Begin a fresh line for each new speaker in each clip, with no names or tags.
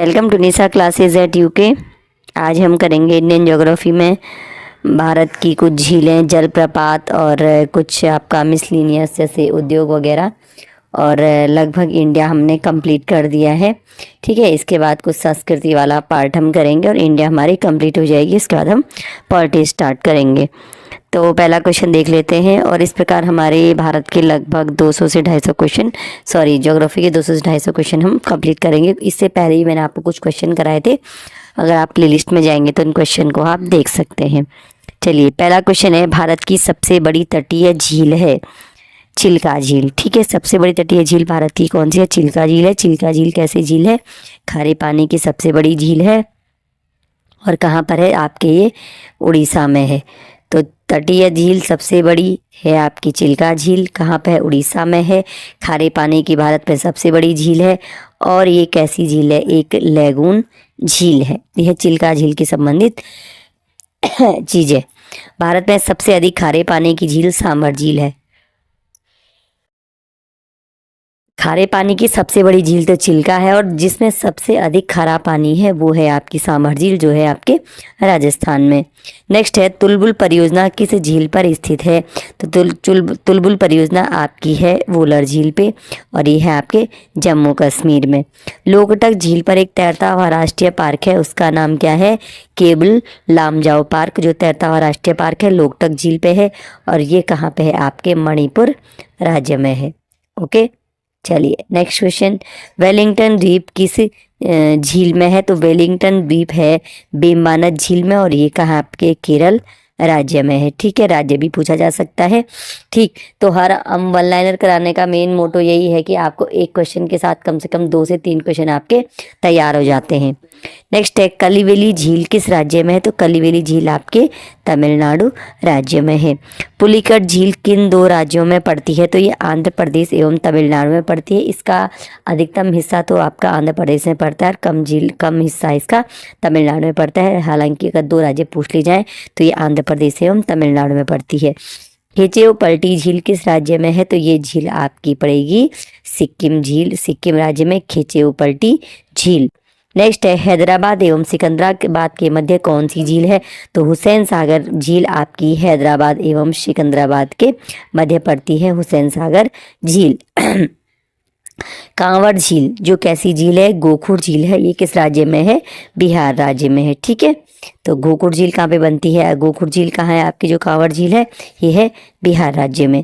Welcome to Nisha classes at UK. आज हम करेंगे इंडियन ज्योग्राफी में भारत की कुछ झीलें, जलप्रपात और कुछ आपका मिसलिनियस जैसे उद्योग वगैरह। और लगभग इंडिया हमने कंप्लीट कर दिया है। ठीक है, इसके बाद कुछ संस्कृति वाला पार्ट हम करेंगे और इंडिया हमारी कंप्लीट हो जाएगी। इसके बाद हम पॉलिटी स्टार्ट करेंगे। तो पहला क्वेश्चन देख लेते हैं। और इस प्रकार हमारे भारत के लगभग 200 से 250 क्वेश्चन, सॉरी ज्योग्राफी के 200 से 250 क्वेश्चन हम कंप्लीट करेंगे। इससे पहले ही मैंने आपको कुछ क्वेश्चन कराए थे, अगर आप प्लेलिस्ट में जाएंगे तो इन क्वेश्चन को आप देख सकते हैं। चलिए, पहला क्वेश्चन है, भारत की सबसे बड़ी तटीय झील है चिल्का झील। ठीक है, सबसे बड़ी तटीय झील भारत की कौन सी है? चिल्का झील है। चिल्का झील कैसी झील है? खारे पानी की सबसे बड़ी झील है। और कहाँ पर है आपके? ये उड़ीसा में है। तो तटीय झील सबसे बड़ी है आपकी चिल्का झील, कहाँ पे है? उड़ीसा में है। खारे पानी की भारत में सबसे बड़ी झील है। और ये कैसी झील है? एक लैगून झील है। यह चिल्का झील की संबंधित चीज है। भारत में सबसे अधिक खारे पानी की झील सांभर झील है। खारे पानी की सबसे बड़ी झील तो चिल्का है, और जिसमें सबसे अधिक खारा पानी है वो है आपकी सांभर झील, जो है आपके राजस्थान में। नेक्स्ट है, तुलबुल परियोजना किस झील पर स्थित है? तो तुलबुल परियोजना आपकी है वोलर झील पे, और ये है आपके जम्मू कश्मीर में। लोकटक झील पर एक तैरता हुआ राष्ट्रीय पार्क है, उसका नाम क्या है? केबल लामजाओ पार्क, जो तैरता हुआ राष्ट्रीय पार्क है लोकटक झील पे है। और ये कहाँ पे है? आपके मणिपुर राज्य में है। ओके, चलिए नेक्स्ट क्वेश्चन, वेलिंगटन द्वीप किस झील में है? तो वेलिंगटन द्वीप है बेम्बानद झील में, और ये कहाँ? आपके केरल राज्य में है। ठीक है, राज्य भी पूछा जा सकता है। ठीक, तो हर हम वन लाइनर कराने का मेन मोटो यही है कि आपको एक क्वेश्चन के साथ कम से कम 2 से 3 क्वेश्चन आपके तैयार हो जाते हैं। नेक्स्ट है, कलिवेली झील किस राज्य में है? तो कलिवेली झील आपके तमिलनाडु राज्य में है। पुलिकट झील किन 2 राज्यों में पड़ती है? तो ये आंध्र प्रदेश एवं तमिलनाडु में पड़ती है। इसका अधिकतम हिस्सा तो आपका आंध्र प्रदेश में पड़ता है, और कम हिस्सा इसका तमिलनाडु में पड़ता है। हालांकि अगर 2 राज्य पूछ ली जाए तो ये आंध्र प्रदेश एवं तमिलनाडु में पड़ती है। खेचेऊ पल्टी झील किस राज्य में है? तो ये झील आपकी पड़ेगी सिक्किम झील, सिक्किम राज्य में खेचेऊ पल्टी झील। नेक्स्ट है, हैदराबाद एवं सिकंदराबाद के मध्य कौन सी झील है? तो हुसैन सागर झील आपकी हैदराबाद एवं सिकंदराबाद के मध्य पड़ती है, हुसैन सागर झील। कांवड़ झील जो कैसी झील है? गोखुर झील है। ये किस राज्य में है? बिहार राज्य में है। ठीक है, तो गोखुर झील कहाँ पे बनती है? गोखुर झील कहाँ है आपकी? जो कांवड़ झील है ये है बिहार राज्य में।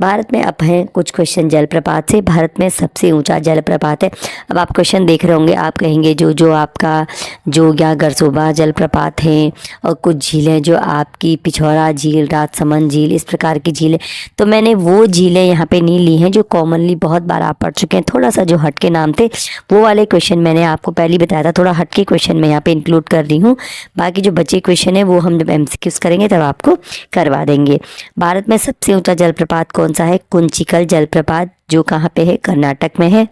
भारत में अब हैं कुछ क्वेश्चन जलप्रपात से। भारत में सबसे ऊंचा जलप्रपात है। अब आप क्वेश्चन देख रहे होंगे, आप कहेंगे जो आपका जोगिया गरसोबा जलप्रपात है, और कुछ झीलें जो आपकी पिछौरा झील, राजसमंद झील, इस प्रकार की झीलें। तो मैंने वो झीलें यहाँ पे नहीं ली हैं जो कॉमनली बहुत बार आप पढ़ चुके हैं। थोड़ा सा जो हटके नाम थे वो वाले क्वेश्चन मैंने आपको पहले बताया था, थोड़ा हटके क्वेश्चन मैं यहाँ पे इंक्लूड कर रही हूँ। बाकी जो बचे क्वेश्चन है वो हम जब एमसीक्यूज करेंगे तब आपको करवा देंगे। भारत में सबसे ऊंचा जलप्रपात कौन सा है? कुंचिकल जलप्रपात, जो कहाँ पे है? कर्नाटक में है।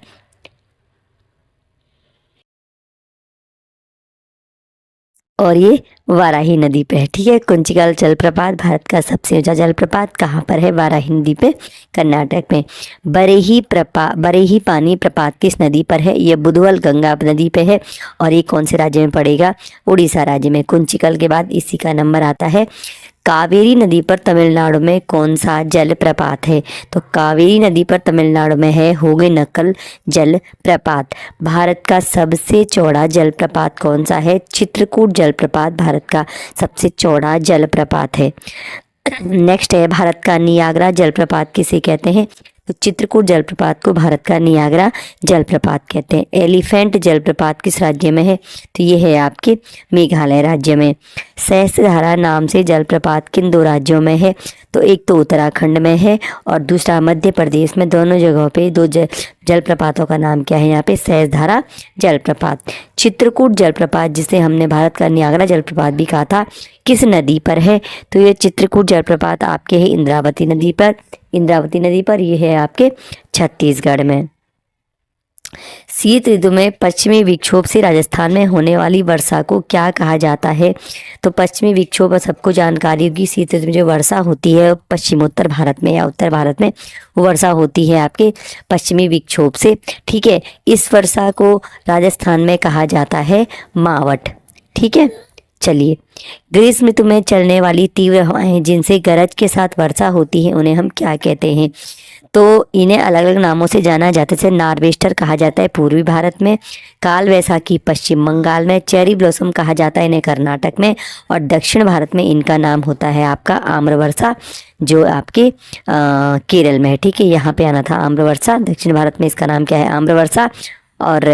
और ये वाराही नदी पे है। ठीक है, कुंचिकल जलप्रपात भारत का सबसे ऊंचा जलप्रपात कहाँ पर है? वाराही नदी पे, कर्नाटक में। बरेही पानी प्रपात किस नदी पर है? ये बुधवल गंगा नदी पे है, और ये कौन से राज्य में पड़ेगा? उड़ीसा राज्य में। कुंचिकल के बाद इसी का नंबर आता है। कावेरी नदी पर तमिलनाडु में कौन सा जलप्रपात है? तो कावेरी नदी पर तमिलनाडु में है होगेनकल जलप्रपात। भारत का सबसे चौड़ा जलप्रपात कौन सा है? चित्रकूट जलप्रपात भारत का सबसे चौड़ा जलप्रपात है। नेक्स्ट है, भारत का नियाग्रा जलप्रपात किसे कहते हैं? तो चित्रकूट जलप्रपात को भारत का नियाग्रा जलप्रपात कहते हैं। एलिफेंट जलप्रपात किस राज्य में है? तो ये है आपके मेघालय राज्य में। सहस्त्रधारा नाम से जलप्रपात किन 2 राज्यों में है? तो एक तो उत्तराखंड में है, और दूसरा मध्य प्रदेश में। दोनों जगहों पे 2 जलप्रपातों का नाम क्या है यहाँ पे? सहस्त्रधारा जलप्रपात। चित्रकूट जलप्रपात, जिसे हमने भारत का नियाग्रा जलप्रपात भी कहा था, किस नदी पर है? तो ये चित्रकूट जलप्रपात आपके है इंद्रावती नदी पर। इंद्रावती नदी पर, ये है आपके छत्तीसगढ़ में। शीत ऋतु में पश्चिमी विक्षोभ से राजस्थान में होने वाली वर्षा को क्या कहा जाता है? तो पश्चिमी विक्षोभ, सबको जानकारी होगी, शीत ऋतु में जो वर्षा होती है पश्चिमोत्तर भारत में या उत्तर भारत में वो वर्षा होती है आपके पश्चिमी विक्षोभ से। ठीक है, इस वर्षा को राजस्थान में कहा जाता है मावठ। ठीक है, चलिए, ग्रीष्म ऋतु में चलने वाली तीव्र हवाएं जिनसे गरज के साथ वर्षा होती है उन्हें हम क्या कहते हैं? तो इन्हें अलग अलग नामों से जाना जाता है। जैसे नार्वेस्टर कहा जाता है पूर्वी भारत में, काल वैसाखी पश्चिम बंगाल में, चेरी ब्लॉसम कहा जाता है इन्हें कर्नाटक में, और दक्षिण भारत में इनका नाम होता है आपका आम्रवर्षा, जो आपके केरल में है। ठीक है, यहाँ पे आना था आम्रवर्षा, दक्षिण भारत में इसका नाम क्या है? आम्रवर्षा। और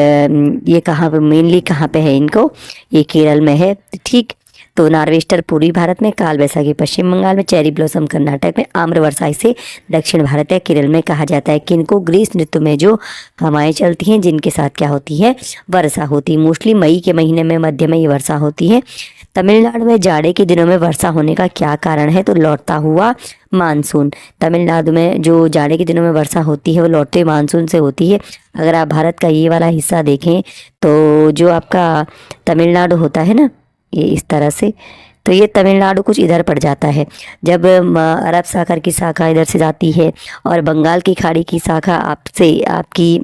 ये कहाँ पे मेनली कहाँ पे है इनको? ये केरल में है। ठीक, तो नार्वेस्टर पूर्वी भारत में, काल वैसाखी पश्चिम बंगाल में, चेरी ब्लॉसम कर्नाटक में, आम्रवर्षा इसे दक्षिण भारत या केरल में कहा जाता है। किनको? ग्रीष्म ऋतु में जो हवाएं चलती हैं जिनके साथ क्या होती है? वर्षा होती है। मोस्टली मई के महीने में, मध्य में ये वर्षा होती है। तमिलनाडु में जाड़े के दिनों में वर्षा होने का क्या कारण है? तो लौटता हुआ मानसून। तमिलनाडु में जो जाड़े के दिनों में वर्षा होती है वो लौटते मानसून से होती है। अगर आप भारत का ये वाला हिस्सा देखें तो जो आपका तमिलनाडु होता है ना, ये इस तरह से, तो ये तमिलनाडु कुछ इधर पड़ जाता है। जब अरब सागर की शाखा इधर से जाती है और बंगाल की खाड़ी की शाखा आपसे आपकी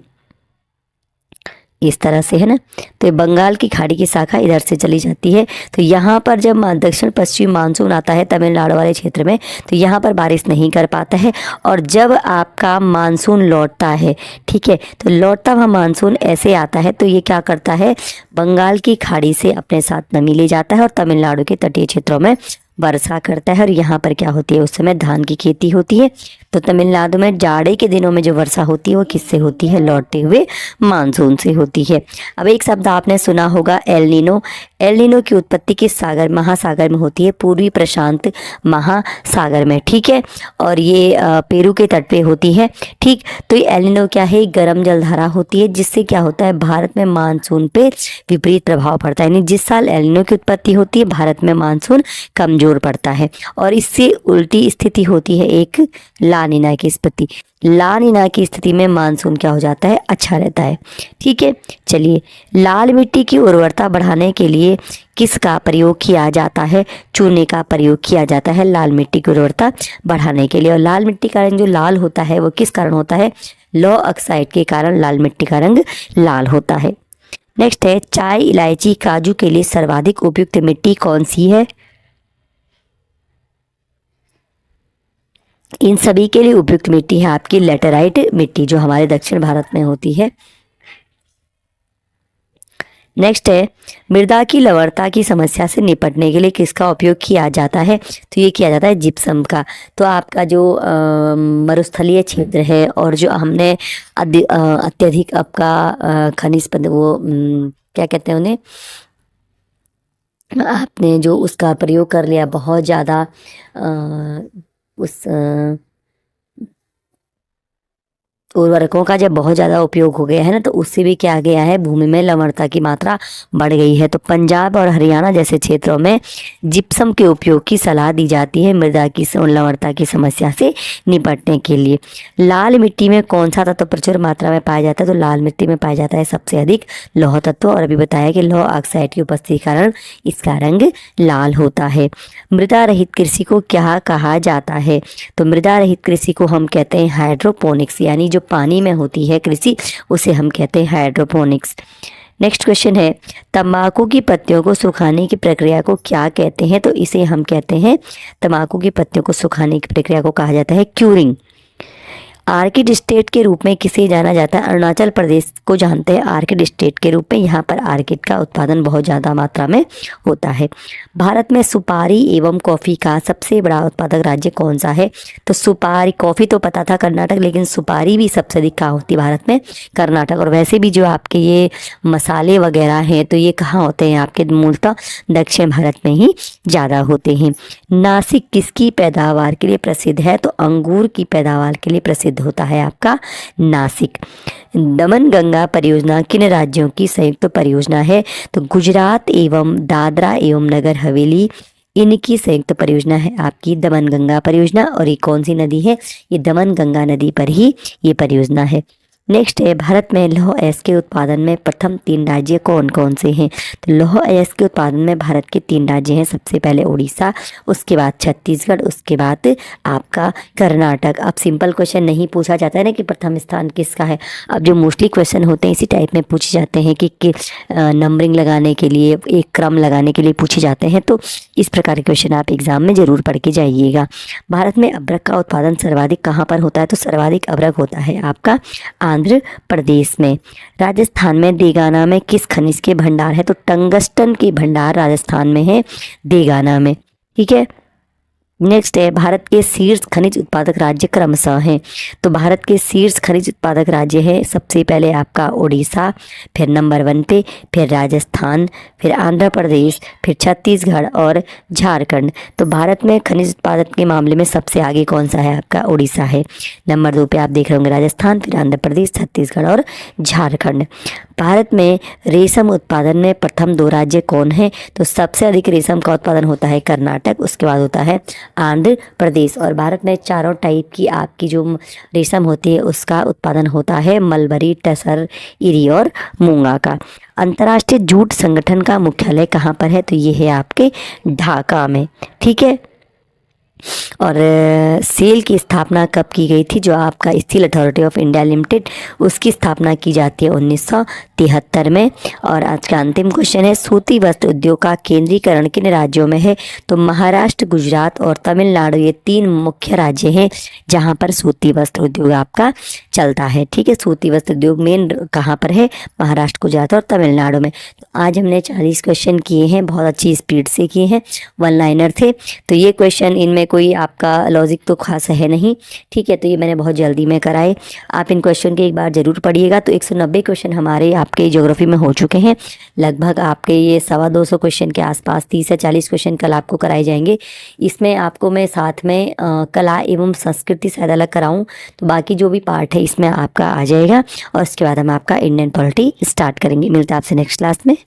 इस तरह से है ना, तो ये बंगाल की खाड़ी की शाखा इधर से चली जाती है। तो यहाँ पर जब दक्षिण पश्चिम मानसून आता है तमिलनाडु वाले क्षेत्र में, तो यहाँ पर बारिश नहीं कर पाता है। और जब आपका मानसून लौटता है, ठीक है, तो लौटता हुआ मानसून ऐसे आता है तो ये क्या करता है? बंगाल की खाड़ी से अपने साथ नमी ले जाता है और तमिलनाडु के तटीय क्षेत्रों में वर्षा करता है। और यहाँ पर क्या होती है? उस समय धान की खेती होती है। तो तमिलनाडु में जाड़े के दिनों में जो वर्षा होती है वो किससे होती है? लौटते हुए मानसून से होती है। अब एक शब्द आपने सुना होगा, एल नीनो। एल नीनो की उत्पत्ति किस सागर, महासागर में होती है? पूर्वी प्रशांत महासागर में। ठीक है, और ये पेरू के तट पे होती है। ठीक, तो ये एल नीनो क्या है? गर्म जलधारा होती है जिससे क्या होता है? भारत में मानसून पे विपरीत प्रभाव पड़ता है। यानी जिस साल एल नीनो की उत्पत्ति होती है भारत में मानसून कमजोर पड़ता है। और इससे उल्टी स्थिति होती है एक ला नीना की स्थिति। ला नीना की स्थिति में मानसून क्या हो जाता है? अच्छा रहता है। ठीक है, चलिए, लाल मिट्टी की उर्वरता बढ़ाने के लिए किसका प्रयोग किया जाता है? चूने का प्रयोग किया जाता है लाल मिट्टी की उर्वरता बढ़ाने के लिए। और लाल मिट्टी का रंग जो लाल होता है वो किस कारण होता है? लौह ऑक्साइड के कारण लाल मिट्टी का रंग लाल होता है। नेक्स्ट है, चाय, इलायची, काजू के लिए सर्वाधिक उपयुक्त मिट्टी कौन सी है? इन सभी के लिए उपयुक्त मिट्टी है आपकी लेटेराइट मिट्टी, जो हमारे दक्षिण भारत में होती है। नेक्स्ट है, मृदा की लवणता की समस्या से निपटने के लिए किसका उपयोग किया जाता है? तो ये किया जाता है जिप्सम का। तो आपका जो मरुस्थलीय क्षेत्र है और जो हमने अत्यधिक आपका खनिज पद वो क्या कहते हैं उन्हें, आपने जो उसका प्रयोग कर लिया बहुत ज़्यादा उस उर्वरकों का जब बहुत ज़्यादा उपयोग हो गया है ना, तो उससे भी क्या गया है? भूमि में लवणता की मात्रा बढ़ गई है। तो पंजाब और हरियाणा जैसे क्षेत्रों में जिप्सम के उपयोग की सलाह दी जाती है मृदा की लवणता की समस्या से निपटने के लिए। लाल मिट्टी में कौन सा तत्व प्रचुर मात्रा में पाया जाता है? तो लाल मिट्टी में पाया जाता है सबसे अधिक लौह तत्व। और अभी बताया कि लौह ऑक्साइड की उपस्थिति के कारण इसका रंग लाल होता है। मृदा रहित कृषि को क्या कहा जाता है? तो मृदा रहित कृषि को हम कहते हैं हाइड्रोपोनिक्स, यानी जो पानी में होती है कृषि उसे हम कहते हैं हाइड्रोपोनिक्स। नेक्स्ट क्वेश्चन है, तंबाकू की पत्तियों को सुखाने की प्रक्रिया को क्या कहते हैं? तो इसे हम कहते हैं, तंबाकू की पत्तियों को सुखाने की प्रक्रिया को कहा जाता है क्यूरिंग। आर्किड स्टेट के रूप में किसे जाना जाता है? अरुणाचल प्रदेश को जानते हैं आर्किड स्टेट के रूप में। यहाँ पर आर्किड का उत्पादन बहुत ज़्यादा मात्रा में होता है। भारत में सुपारी एवं कॉफ़ी का सबसे बड़ा उत्पादक राज्य कौन सा है? तो सुपारी, कॉफ़ी तो पता था कर्नाटक, लेकिन सुपारी भी सबसे अधिक कहाँ होती है भारत में? कर्नाटक। और वैसे भी जो आपके ये मसाले वगैरह हैं तो ये कहाँ होते हैं? आपके मूलतः दक्षिण भारत में ही ज़्यादा होते हैं। नासिक किसकी पैदावार के लिए प्रसिद्ध है? तो अंगूर की पैदावार के लिए प्रसिद्ध होता है आपका नासिक। दमन गंगा परियोजना किन राज्यों की संयुक्त परियोजना है? तो गुजरात एवं दादरा एवं नगर हवेली, इनकी संयुक्त परियोजना है आपकी दमन गंगा परियोजना। और ये कौन सी नदी है? ये दमन गंगा नदी पर ही ये परियोजना है। नेक्स्ट है भारत में लौह अयस्क के उत्पादन में प्रथम 3 राज्य कौन कौन से हैं। तो लौह अयस्क के उत्पादन में भारत के 3 राज्य हैं, सबसे पहले उड़ीसा, उसके बाद छत्तीसगढ़, उसके बाद आपका कर्नाटक। अब सिंपल क्वेश्चन नहीं पूछा जाता है ना कि प्रथम स्थान किसका है। अब जो मोस्टली क्वेश्चन होते हैं इसी टाइप में पूछे जाते हैं कि नंबरिंग लगाने के लिए, एक क्रम लगाने के लिए पूछे जाते हैं। तो इस प्रकार के क्वेश्चन आप एग्जाम में जरूर पढ़ के जाइएगा। भारत में अभ्रक का उत्पादन सर्वाधिक कहाँ पर होता है। तो सर्वाधिक अभ्रक होता है आपका आंध्र प्रदेश में। राजस्थान में देगाना में किस खनिज के भंडार है। तो टंगस्टन के भंडार राजस्थान में है, देगाना में। ठीक है। नेक्स्ट है भारत के शीर्ष खनिज उत्पादक राज्य क्रमशः हैं। तो भारत के शीर्ष खनिज उत्पादक राज्य है सबसे पहले आपका उड़ीसा, फिर नंबर 1 पे, फिर राजस्थान, फिर आंध्र प्रदेश, फिर छत्तीसगढ़ और झारखंड। तो भारत में खनिज उत्पादक के मामले में सबसे आगे कौन सा है आपका, उड़ीसा है। नंबर 2 पे आप देख रहे होंगे राजस्थान, फिर आंध्र प्रदेश, छत्तीसगढ़ और झारखंड। भारत में रेशम उत्पादन में प्रथम 2 राज्य कौन है। तो सबसे अधिक रेशम का उत्पादन होता है कर्नाटक, उसके बाद होता है आंध्र प्रदेश। और भारत में चारों टाइप की आपकी जो रेशम होती है उसका उत्पादन होता है, मलबरी, टसर, इरी और मूंगा का। अंतर्राष्ट्रीय जूट संगठन का मुख्यालय कहाँ पर है। तो ये है आपके ढाका में। ठीक है। और सेल की स्थापना कब की गई थी। जो आपका steel authority of India limited, उसकी स्थापना की जाती है 1973 में। और आज का अंतिम क्वेश्चन है सूती वस्त्र उद्योग का केंद्रीकरण किन राज्यों में है। तो महाराष्ट्र, गुजरात और तमिलनाडु, ये 3 मुख्य राज्य हैं जहां पर सूती वस्त्र उद्योग आपका चलता है। ठीक है। सूती वस्त्र उद्योग मेन कहाँ पर है, महाराष्ट्र, गुजरात और तमिलनाडु में। तो आज हमने 40 क्वेश्चन किए हैं, बहुत अच्छी स्पीड से किए हैं, 1 लाइनर थे। तो ये क्वेश्चन, इनमें कोई आपका लॉजिक तो खास है नहीं। ठीक है। तो ये मैंने बहुत जल्दी में कराए। आप इन क्वेश्चन के एक बार जरूर पढ़िएगा। तो 190 क्वेश्चन हमारे आपके ज्योग्राफी में हो चुके हैं। लगभग आपके ये 225 क्वेश्चन के आसपास 30 से 40 क्वेश्चन कल आपको कराए जाएंगे। इसमें आपको मैं साथ में कला एवं संस्कृति शायद अलग कराऊं। तो बाकी जो भी पार्ट है इसमें आपका आ जाएगा। और उसके बाद हम आपका इंडियन पॉलिटी स्टार्ट करेंगे। मिलते हैं आपसे नेक्स्ट क्लास में।